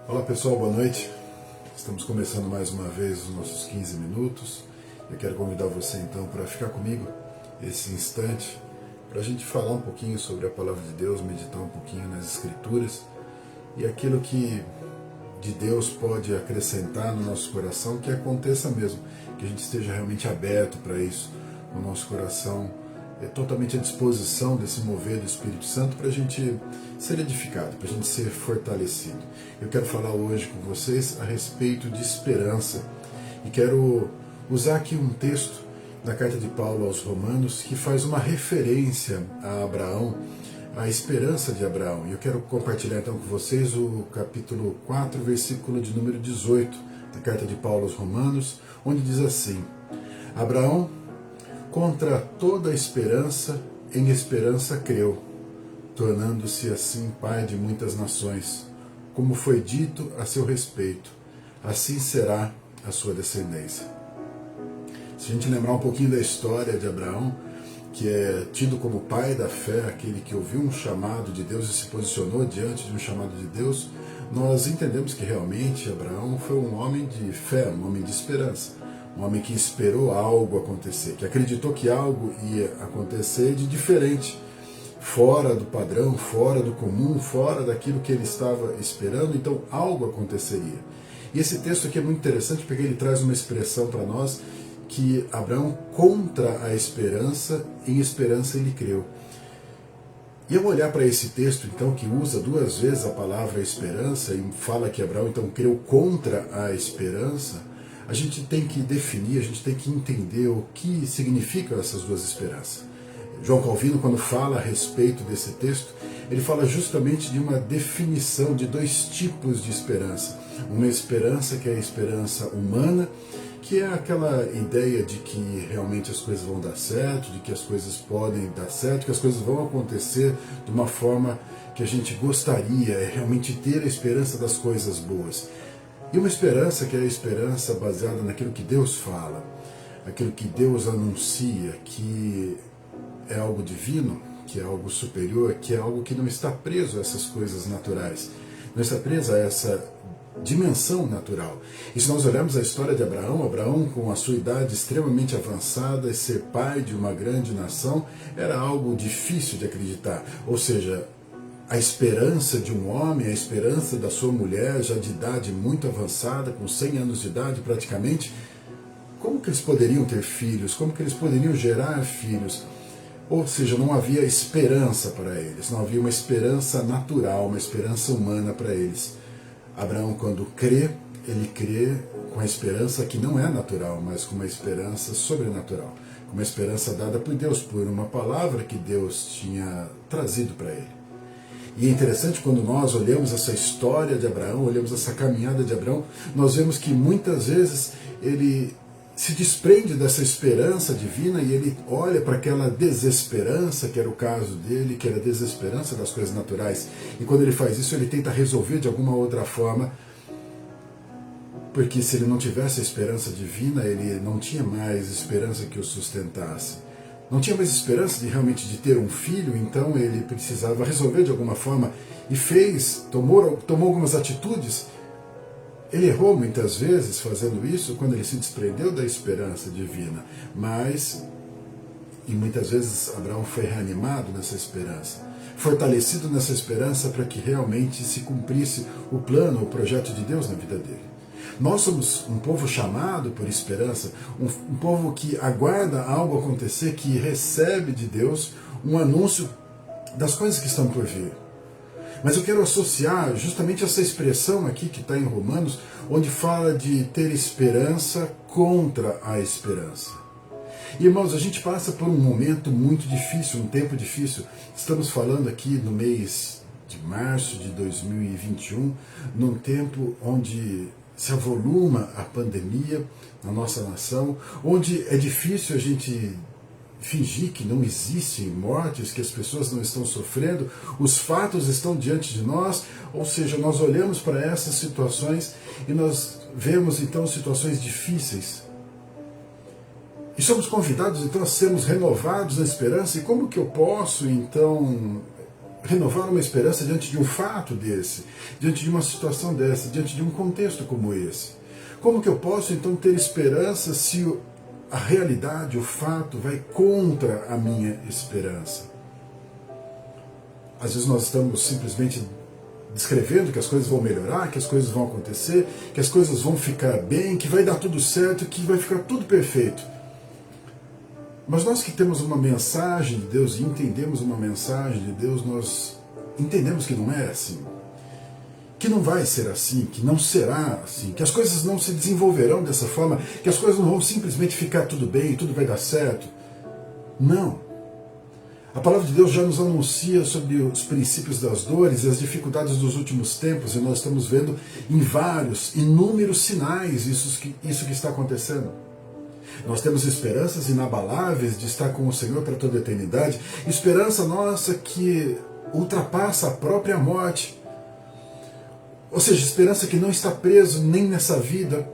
Olá pessoal, boa noite. Estamos começando mais uma vez os nossos 15 minutos. Eu quero convidar você então para ficar comigo esse instante, para a gente falar um pouquinho sobre a Palavra de Deus, meditar um pouquinho nas Escrituras e aquilo que de Deus pode acrescentar no nosso coração, que aconteça mesmo, que a gente esteja realmente aberto para isso, o nosso coração é totalmente à disposição desse mover do Espírito Santo para a gente ser edificado, para a gente ser fortalecido. Eu quero falar hoje com vocês a respeito de esperança e quero usar aqui um texto da carta de Paulo aos Romanos que faz uma referência a Abraão, a esperança de Abraão. E eu quero compartilhar então com vocês o capítulo 4, versículo de número 18 da carta de Paulo aos Romanos, onde diz assim: Abraão, contra toda esperança, em esperança creu, tornando-se assim pai de muitas nações, como foi dito a seu respeito, assim será a sua descendência. Se a gente lembrar um pouquinho da história de Abraão, que é tido como pai da fé, aquele que ouviu um chamado de Deus e se posicionou diante de um chamado de Deus, nós entendemos que realmente Abraão foi um homem de fé, um homem de esperança. Um homem que esperou algo acontecer, que acreditou que algo ia acontecer de diferente, fora do padrão, fora do comum, fora daquilo que ele estava esperando, então algo aconteceria. E esse texto aqui é muito interessante porque ele traz uma expressão para nós que Abraão, contra a esperança, em esperança ele creu. E ao olhar para esse texto, então, que usa duas vezes a palavra esperança e fala que Abraão, então, creu contra a esperança, a gente tem que definir, a gente tem que entender o que significam essas duas esperanças. João Calvino, quando fala a respeito desse texto, ele fala justamente de uma definição de dois tipos de esperança. Uma esperança que é a esperança humana, que é aquela ideia de que realmente as coisas vão dar certo, de que as coisas podem dar certo, que as coisas vão acontecer de uma forma que a gente gostaria, é realmente ter a esperança das coisas boas. E uma esperança que é a esperança baseada naquilo que Deus fala, aquilo que Deus anuncia, que é algo divino, que é algo superior, que é algo que não está preso a essas coisas naturais, não está preso a essa dimensão natural. E se nós olharmos a história de Abraão, Abraão com a sua idade extremamente avançada e ser pai de uma grande nação, era algo difícil de acreditar, ou seja, a esperança de um homem, a esperança da sua mulher, já de idade muito avançada, com 100 anos de idade praticamente, como que eles poderiam ter filhos? Como que eles poderiam gerar filhos? Ou seja, não havia esperança para eles, não havia uma esperança natural, uma esperança humana para eles. Abraão, quando crê, ele crê com a esperança que não é natural, mas com uma esperança sobrenatural, com uma esperança dada por Deus, por uma palavra que Deus tinha trazido para ele. E é interessante quando nós olhamos essa história de Abraão, olhamos essa caminhada de Abraão, nós vemos que muitas vezes ele se desprende dessa esperança divina e ele olha para aquela desesperança, que era o caso dele, que era a desesperança das coisas naturais. E quando ele faz isso, ele tenta resolver de alguma outra forma, porque se ele não tivesse a esperança divina, ele não tinha mais esperança que o sustentasse. Não tinha mais esperança de realmente de ter um filho, então ele precisava resolver de alguma forma e tomou algumas atitudes. Ele errou muitas vezes fazendo isso quando ele se desprendeu da esperança divina, e muitas vezes Abraão foi reanimado nessa esperança, fortalecido nessa esperança para que realmente se cumprisse o plano, o projeto de Deus na vida dele. Nós somos um povo chamado por esperança, um povo que aguarda algo acontecer, que recebe de Deus um anúncio das coisas que estão por vir. Mas eu quero associar justamente essa expressão aqui que está em Romanos, onde fala de ter esperança contra a esperança. E, irmãos, a gente passa por um momento muito difícil, um tempo difícil. Estamos falando aqui no mês de março de 2021, num tempo onde se avoluma a pandemia na nossa nação, onde é difícil a gente fingir que não existem mortes, que as pessoas não estão sofrendo, os fatos estão diante de nós, ou seja, nós olhamos para essas situações e nós vemos então situações difíceis. E somos convidados então a sermos renovados na esperança. E como que eu posso então renovar uma esperança diante de um fato desse, diante de uma situação dessa, diante de um contexto como esse? Como que eu posso então ter esperança se a realidade, o fato, vai contra a minha esperança? Às vezes nós estamos simplesmente descrevendo que as coisas vão melhorar, que as coisas vão acontecer, que as coisas vão ficar bem, que vai dar tudo certo, que vai ficar tudo perfeito. Mas nós que temos uma mensagem de Deus e entendemos uma mensagem de Deus, nós entendemos que não é assim. Que não vai ser assim, que não será assim, que as coisas não se desenvolverão dessa forma, que as coisas não vão simplesmente ficar tudo bem, tudo vai dar certo. Não. A palavra de Deus já nos anuncia sobre os princípios das dores e as dificuldades dos últimos tempos, e nós estamos vendo em inúmeros sinais isso que está acontecendo. Nós temos esperanças inabaláveis de estar com o Senhor para toda a eternidade, esperança nossa que ultrapassa a própria morte. Ou seja, esperança que não está preso nem nessa vida.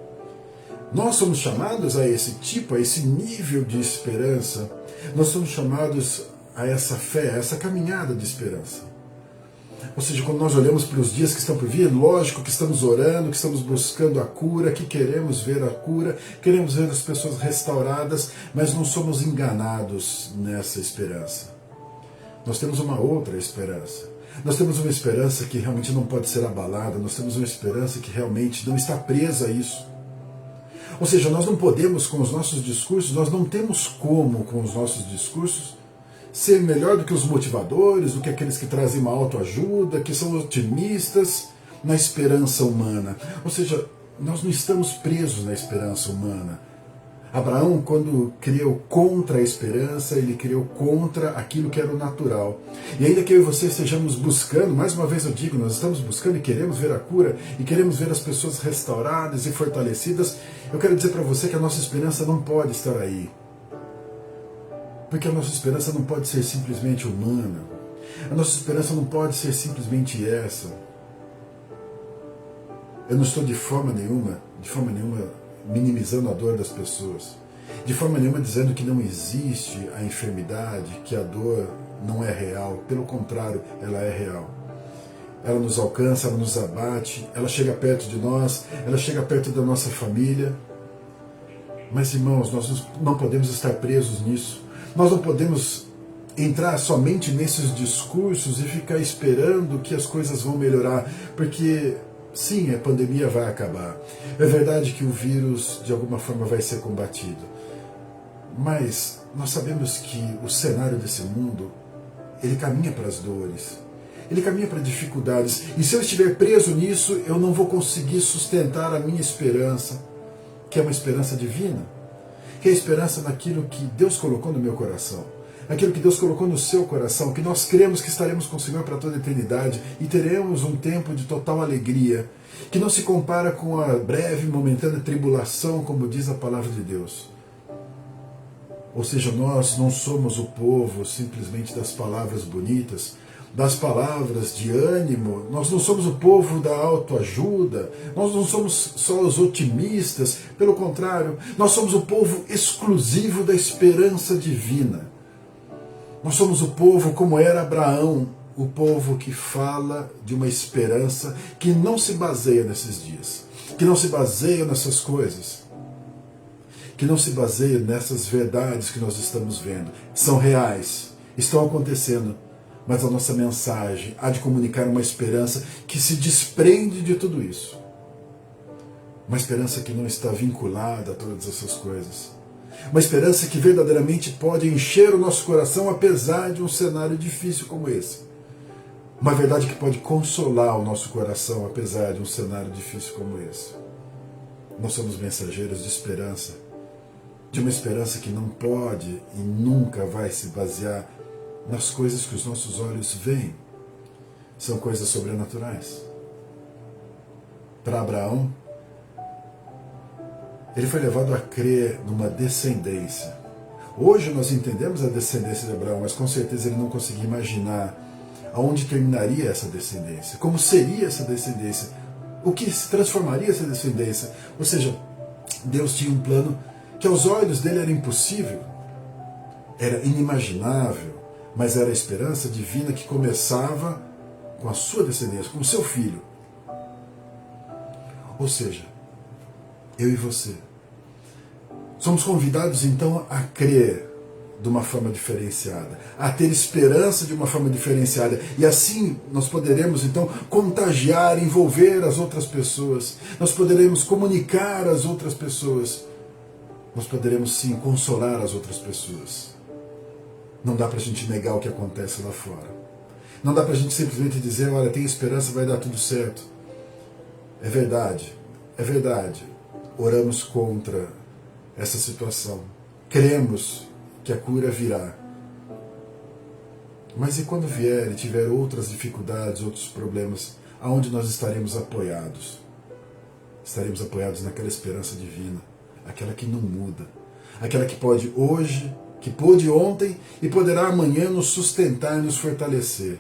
Nós somos chamados a esse tipo, a esse nível de esperança. Nós somos chamados a essa fé, a essa caminhada de esperança. Ou seja, quando nós olhamos para os dias que estão por vir, lógico que estamos orando, que estamos buscando a cura, que queremos ver a cura, queremos ver as pessoas restauradas, mas não somos enganados nessa esperança. Nós temos uma outra esperança. Nós temos uma esperança que realmente não pode ser abalada, nós temos uma esperança que realmente não está presa a isso. Ou seja, nós não podemos com os nossos discursos, nós não temos como com os nossos discursos ser melhor do que os motivadores, do que aqueles que trazem uma autoajuda, que são otimistas na esperança humana. Ou seja, nós não estamos presos na esperança humana. Abraão, quando criou contra a esperança, ele criou contra aquilo que era o natural. E ainda que eu e você estejamos buscando, mais uma vez eu digo, nós estamos buscando e queremos ver a cura, e queremos ver as pessoas restauradas e fortalecidas, eu quero dizer para você que a nossa esperança não pode estar aí. Porque a nossa esperança não pode ser simplesmente humana. A nossa esperança não pode ser simplesmente essa. Eu não estou de forma nenhuma minimizando a dor das pessoas. De forma nenhuma dizendo que não existe a enfermidade, que a dor não é real. Pelo contrário, ela é real. Ela nos alcança, ela nos abate, ela chega perto de nós, ela chega perto da nossa família. Mas, irmãos, nós não podemos estar presos nisso. Nós não podemos entrar somente nesses discursos e ficar esperando que as coisas vão melhorar, porque sim, a pandemia vai acabar. É verdade que o vírus de alguma forma vai ser combatido, mas nós sabemos que o cenário desse mundo, ele caminha para as dores, ele caminha para dificuldades, e se eu estiver preso nisso, eu não vou conseguir sustentar a minha esperança, que é uma esperança divina, que é a esperança naquilo que Deus colocou no meu coração, aquilo que Deus colocou no seu coração, que nós cremos que estaremos com o Senhor para toda a eternidade e teremos um tempo de total alegria, que não se compara com a breve e momentânea tribulação, como diz a palavra de Deus. Ou seja, nós não somos o povo simplesmente das palavras bonitas, das palavras de ânimo, nós não somos o povo da autoajuda, nós não somos só os otimistas, pelo contrário, nós somos o povo exclusivo da esperança divina. Nós somos o povo como era Abraão, o povo que fala de uma esperança que não se baseia nesses dias, que não se baseia nessas coisas, que não se baseia nessas verdades que nós estamos vendo. São reais, estão acontecendo, mas a nossa mensagem há de comunicar uma esperança que se desprende de tudo isso. Uma esperança que não está vinculada a todas essas coisas. Uma esperança que verdadeiramente pode encher o nosso coração apesar de um cenário difícil como esse. Uma verdade que pode consolar o nosso coração apesar de um cenário difícil como esse. Nós somos mensageiros de esperança. De uma esperança que não pode e nunca vai se basear nas coisas que os nossos olhos veem. São coisas sobrenaturais. Para Abraão, ele foi levado a crer numa descendência. Hoje nós entendemos a descendência de Abraão, mas com certeza ele não conseguia imaginar aonde terminaria essa descendência, como seria essa descendência, o que se transformaria essa descendência. Ou seja, Deus tinha um plano que aos olhos dele era impossível, era inimaginável, mas era a esperança divina que começava com a sua descendência, com o seu filho. Ou seja, eu e você somos convidados então a crer de uma forma diferenciada, a ter esperança de uma forma diferenciada, e assim nós poderemos então contagiar, envolver as outras pessoas, nós poderemos comunicar às outras pessoas, nós poderemos sim consolar as outras pessoas. Não dá para a gente negar o que acontece lá fora, não dá para a gente simplesmente dizer, olha, tem esperança, vai dar tudo certo. É verdade, oramos contra essa situação, cremos que a cura virá. Mas e quando vier e tiver outras dificuldades, outros problemas, aonde nós estaremos apoiados? Estaremos apoiados naquela esperança divina, aquela que não muda, aquela que pode hoje, que pôde ontem e poderá amanhã nos sustentar e nos fortalecer.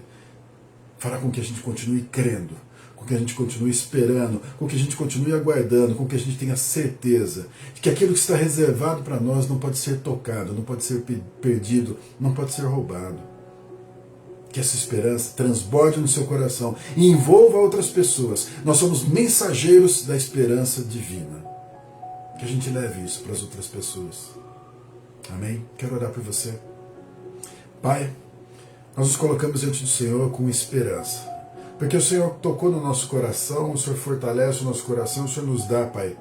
Fará com que a gente continue crendo, com que a gente continue esperando, com que a gente continue aguardando, com que a gente tenha certeza de que aquilo que está reservado para nós não pode ser tocado, não pode ser perdido, não pode ser roubado. Que essa esperança transborde no seu coração e envolva outras pessoas. Nós somos mensageiros da esperança divina. Que a gente leve isso para as outras pessoas. Amém? Quero orar por você. Pai, nós nos colocamos diante do Senhor com esperança. Porque o Senhor tocou no nosso coração, o Senhor fortalece o nosso coração, o Senhor nos dá, Pai,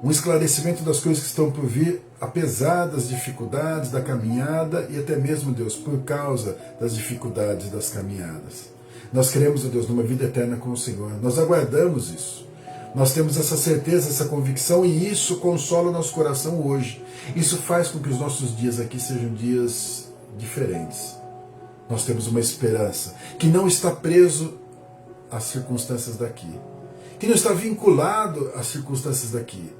um esclarecimento das coisas que estão por vir, apesar das dificuldades da caminhada e até mesmo, Deus, por causa das dificuldades das caminhadas. Nós queremos, Deus, numa vida eterna com o Senhor. Nós aguardamos isso. Nós temos essa certeza, essa convicção, e isso consola o nosso coração hoje. Isso faz com que os nossos dias aqui sejam dias diferentes. Nós temos uma esperança que não está preso às circunstâncias daqui, que não está vinculado às circunstâncias daqui.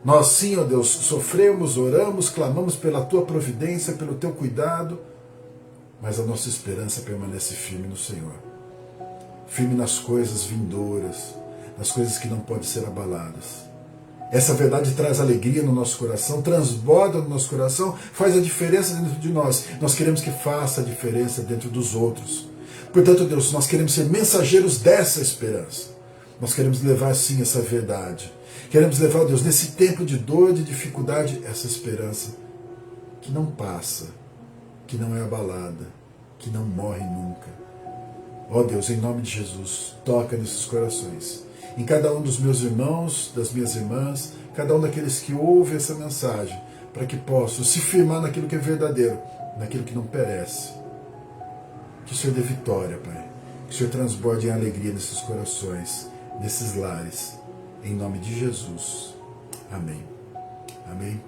Nós sim, ó Deus, sofremos, oramos, clamamos pela Tua providência, pelo Teu cuidado, mas a nossa esperança permanece firme no Senhor. Firme nas coisas vindouras, nas coisas que não podem ser abaladas. Essa verdade traz alegria no nosso coração, transborda no nosso coração, faz a diferença dentro de nós. Nós queremos que faça a diferença dentro dos outros. Portanto, Deus, nós queremos ser mensageiros dessa esperança. Nós queremos levar, sim, essa verdade. Queremos levar, Deus, nesse tempo de dor, de dificuldade, essa esperança que não passa, que não é abalada, que não morre nunca. Ó Deus, em nome de Jesus, toca nesses corações. Em cada um dos meus irmãos, das minhas irmãs, cada um daqueles que ouvem essa mensagem, para que possam se firmar naquilo que é verdadeiro, naquilo que não perece. Que o Senhor dê vitória, Pai. Que o Senhor transborde em alegria nesses corações, nesses lares. Em nome de Jesus. Amém. Amém.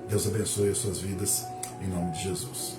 Deus abençoe as suas vidas, em nome de Jesus.